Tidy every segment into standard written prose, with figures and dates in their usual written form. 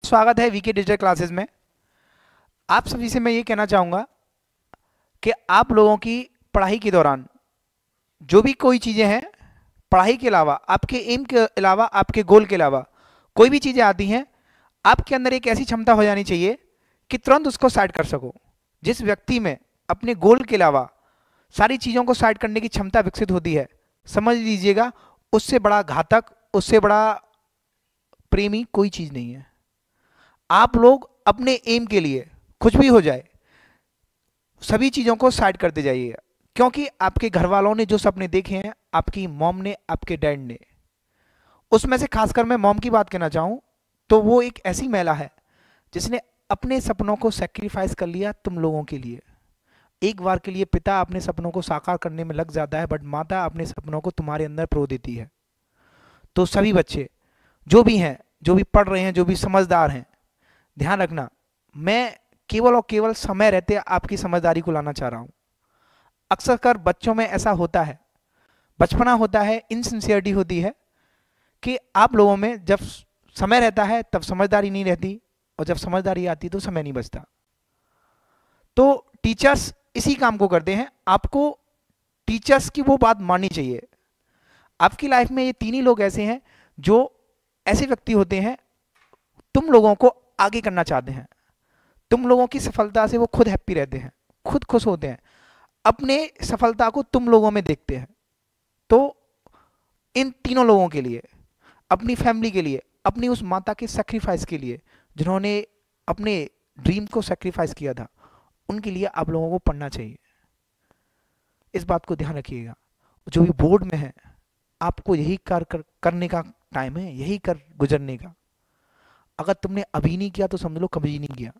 स्वागत है VK digital classes में। आप सभी से मैं ये कहना चाहूँगा कि आप लोगों की पढ़ाई के दौरान जो भी कोई चीज़ें हैं, पढ़ाई के अलावा, आपके एम के अलावा, आपके गोल के अलावा कोई भी चीज़ें आती हैं, आपके अंदर एक ऐसी क्षमता हो जानी चाहिए कि तुरंत उसको साइड कर सको। जिस व्यक्ति में अपने गोल के अलावा सारी चीज़ों को साइड करने की क्षमता विकसित होती है, समझ लीजिएगा उससे बड़ा घातक, उससे बड़ा प्रेमी कोई चीज़ नहीं है। आप लोग अपने एम के लिए कुछ भी हो जाए, सभी चीज़ों को साइड करते जाइएगा, क्योंकि आपके घर वालों ने जो सपने देखे हैं, आपकी मॉम ने, आपके डैड ने, उसमें से खासकर मैं मॉम की बात कहना चाहूँ तो वो एक ऐसी महिला है जिसने अपने सपनों को सेक्रीफाइस कर लिया तुम लोगों के लिए। एक बार के लिए पिता अपने सपनों को साकार करने में लग जाता है, बट माता अपने सपनों को तुम्हारे अंदर प्रो देती है। तो सभी बच्चे जो भी हैं, जो भी पढ़ रहे हैं, जो भी समझदार हैं, ध्यान रखना, मैं केवल और केवल समय रहते आपकी समझदारी को लाना चाह रहा हूँ। अक्सर कर बच्चों में ऐसा होता है, बचपना होता है, इनसिंसियरिटी होती है कि आप लोगों में जब समय रहता है तब समझदारी नहीं रहती, और जब समझदारी आती तो समय नहीं बचता। तो टीचर्स इसी काम को करते हैं। आपको टीचर्स की वो बात माननी चाहिए। आपकी लाइफ में ये तीन ही लोग ऐसे हैं जो ऐसे व्यक्ति होते हैं, तुम लोगों को आगे करना चाहते हैं, तुम लोगों की सफलता से वो खुद हैप्पी रहते हैं, खुद खुश होते हैं, अपने सफलता को तुम लोगों में देखते हैं। तो इन तीनों लोगों के लिए, अपनी फैमिली के लिए, अपनी उस माता के सेक्रीफाइस के लिए जिन्होंने अपने ड्रीम को सेक्रीफाइस किया था, उनके लिए आप लोगों को पढ़ना चाहिए। इस बात को ध्यान रखिएगा। जो भी बोर्ड में है, आपको यही करने का टाइम है, यही कर गुजरने का। अगर तुमने अभी नहीं किया तो समझ लो कभी नहीं किया।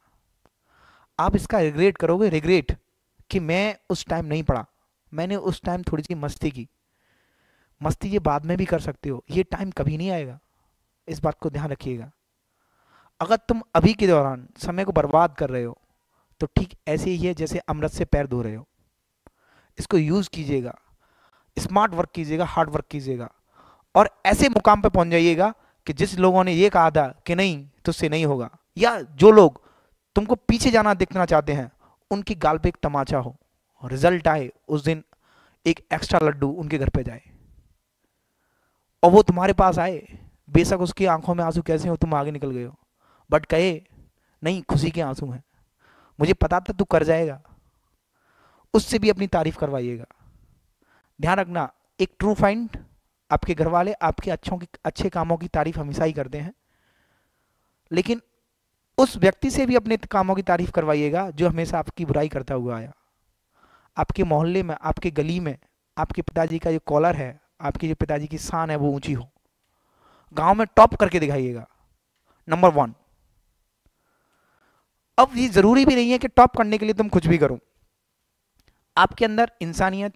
आप इसका रिग्रेट करोगे, रिग्रेट कि मैं उस टाइम नहीं पढ़ा, मैंने उस टाइम थोड़ी सी मस्ती की। मस्ती ये बाद में भी कर सकते हो, ये टाइम कभी नहीं आएगा। इस बात को ध्यान रखिएगा। अगर तुम अभी के दौरान समय को बर्बाद कर रहे हो तो ठीक ऐसे ही है जैसे अमृत से पैर धो रहे हो। इसको यूज कीजिएगा, स्मार्ट वर्क कीजिएगा, हार्ड वर्क कीजिएगा, और ऐसे मुकाम पे पहुंच जाइएगा कि जिस लोगों ने ये कहा था कि नहीं तुझसे नहीं होगा, या जो लोग तुमको पीछे जाना देखना चाहते हैं, उनकी गाल पे एक तमाचा हो, रिजल्ट आए उस दिन एक एक्स्ट्रा लड्डू उनके घर पे जाए, और वो तुम्हारे पास आए, बेशक उसकी आंखों में आंसू कैसे हो, तुम आगे निकल गए हो, बट कहे नहीं खुशी के आंसू हैं, मुझे पता था तू कर जाएगा, उससे भी अपनी तारीफ करवाइएगा। ध्यान रखना, एक ट्रू फाइंड, आपके घर वाले आपके अच्छे कामों की तारीफ हमेशा ही करते हैं, लेकिन उस व्यक्ति से भी अपने कामों की तारीफ करवाइएगा जो हमेशा आपकी बुराई करता हुआ आया। आपके मोहल्ले में, आपके गली में, आपके पिताजी का जो कॉलर है, आपके जो पिताजी की शान है वो ऊंची हो, गांव में टॉप करके दिखाइएगा, नंबर 1। अब ये जरूरी भी नहीं है कि टॉप करने के लिए तुम कुछ भी करो। आपके अंदर इंसानियत,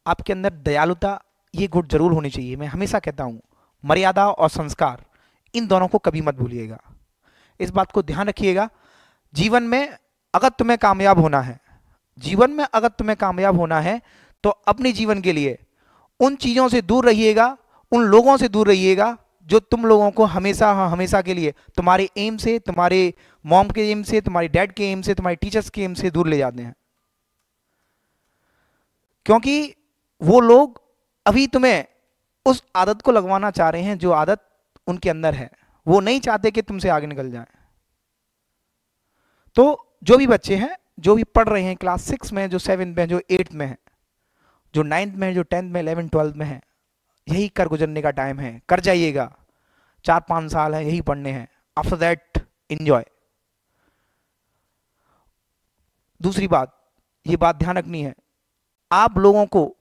आपके अंदर दयालुता, ये गुण जरूर होनी चाहिए। मैं हमेशा कहता हूं, मर्यादा और संस्कार, इन दोनों को कभी मत भूलिएगा। इस बात को ध्यान रखिएगा। जीवन में अगर तुम्हें कामयाब होना है, जीवन में अगर तुम्हें कामयाब होना है तो अपने जीवन के लिए उन चीजों से दूर रहिएगा, उन लोगों से दूर रहिएगा जो तुम लोगों को हमेशा हमेशा के लिए तुम्हारे एम से, तुम्हारे मॉम के एम से, तुम्हारे डैड के एम से, तुम्हारे टीचर्स के एम से दूर ले जाते हैं। क्योंकि वो लोग अभी तुम्हें उस आदत को लगवाना चाह रहे हैं जो आदत उनके अंदर है, वो नहीं चाहते कि तुमसे आगे निकल जाए। तो जो भी बच्चे हैं, जो भी पढ़ रहे हैं क्लास 6 में, जो 7 में, जो 8 में है, जो 9th में, जो 10th में, 11th 12th में है, यही कर गुजरने का टाइम है। कर जाइएगा, 4-5 साल है यही पढ़ने हैं, आफ्टर दैट एंजॉय। दूसरी बात, ये बात ध्यान रखनी है, आप लोगों को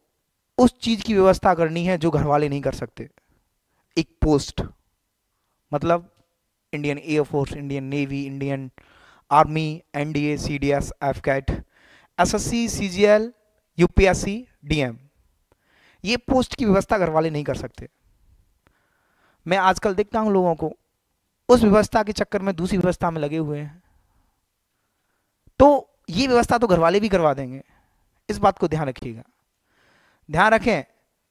उस चीज की व्यवस्था करनी है जो घर वाले नहीं कर सकते। एक पोस्ट, मतलब Indian air force, Indian navy, Indian army, NDA, CDS, AFCAT, SSC, CGL, UPSC, DM, ये पोस्ट की व्यवस्था घर वाले नहीं कर सकते। मैं आजकल देखता हूं लोगों को उस व्यवस्था के चक्कर में दूसरी व्यवस्था में लगे हुए हैं। तो ये व्यवस्था तो घर वाले भी करवा देंगे। इस बात को ध्यान रखिएगा। ध्यान रखें,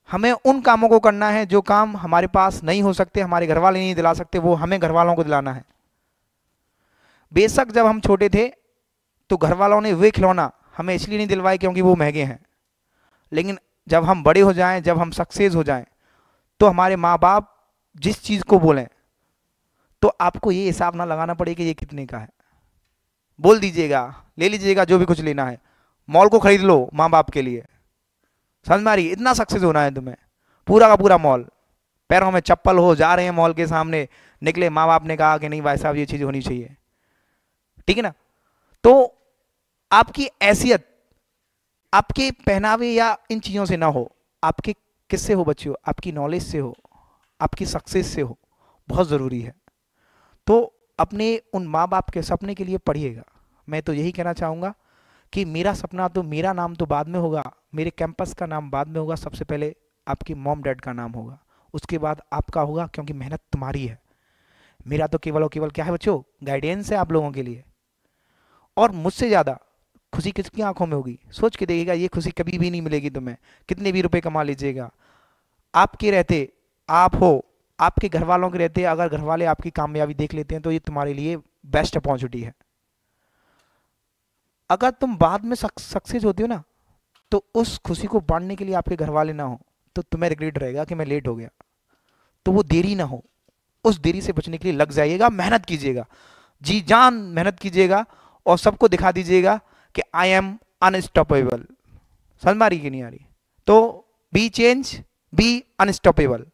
हमें उन कामों को करना है जो काम हमारे पास नहीं हो सकते, हमारे घर वाले नहीं दिला सकते, वो हमें घर वालों को दिलाना है। बेशक जब हम छोटे थे तो घर वालों ने वे खिलौना हमें इसलिए नहीं दिलवाए क्योंकि वो महंगे हैं, लेकिन जब हम बड़े हो जाएं, जब हम सक्सेस हो जाएं, तो हमारे माँ बाप जिस चीज़ को बोलें तो आपको ये हिसाब ना लगाना पड़े कि ये कितने का है, बोल दीजिएगा, ले लीजिएगा जो भी कुछ लेना है, मॉल को खरीद लो माँ बाप के लिए। समझ में आ रही है? इतना सक्सेस होना है तुम्हें, पूरा का पूरा मॉल, पैरों में चप्पल हो, जा रहे हैं मॉल के सामने, निकले, माँ बाप ने कहा कि नहीं भाई साहब ये चीज़ होनी चाहिए, ठीक है ना। तो आपकी हैसियत आपके पहनावे या इन चीज़ों से ना हो, आपके किससे हो बच्चों? आपकी नॉलेज से हो, आपकी सक्सेस से हो, बहुत ज़रूरी है। तो अपने उन माँ बाप के सपने के लिए पढ़िएगा। मैं तो यही कहना चाहूँगा कि मेरा सपना तो, मेरा नाम तो बाद में होगा, मेरे कैंपस का नाम बाद में होगा, सबसे पहले आपकी मॉम डैड का नाम होगा, उसके बाद आपका होगा, क्योंकि मेहनत तुम्हारी है। मेरा तो केवल और केवल क्या है बच्चों? गाइडेंस है आप लोगों के लिए। और मुझसे ज़्यादा खुशी किसकी आंखों में होगी? सोच के देखिएगा, ये खुशी कभी भी नहीं मिलेगी तुम्हें, कितने भी रुपए कमा लीजिएगा, आपके रहते, आप हो, आपके घर वालों के रहते, अगर घर वाले आपकी कामयाबी देख लेते हैं तो ये तुम्हारे लिए बेस्ट अपॉर्चुनिटी है। अगर तुम बाद में सक्सेस होती हो ना, तो उस खुशी को बांटने के लिए आपके घर वाले ना हो तो तुम्हें रिग्रेट रहेगा कि मैं लेट हो गया। तो वो देरी ना हो, उस देरी से बचने के लिए लग जाइएगा, मेहनत कीजिएगा, जी जान मेहनत कीजिएगा, और सबको दिखा दीजिएगा कि आई एम अनस्टॉपेबल। समझ में आ रही कि नहीं आ रही? तो बी चेंज, बी अनस्टॉपेबल।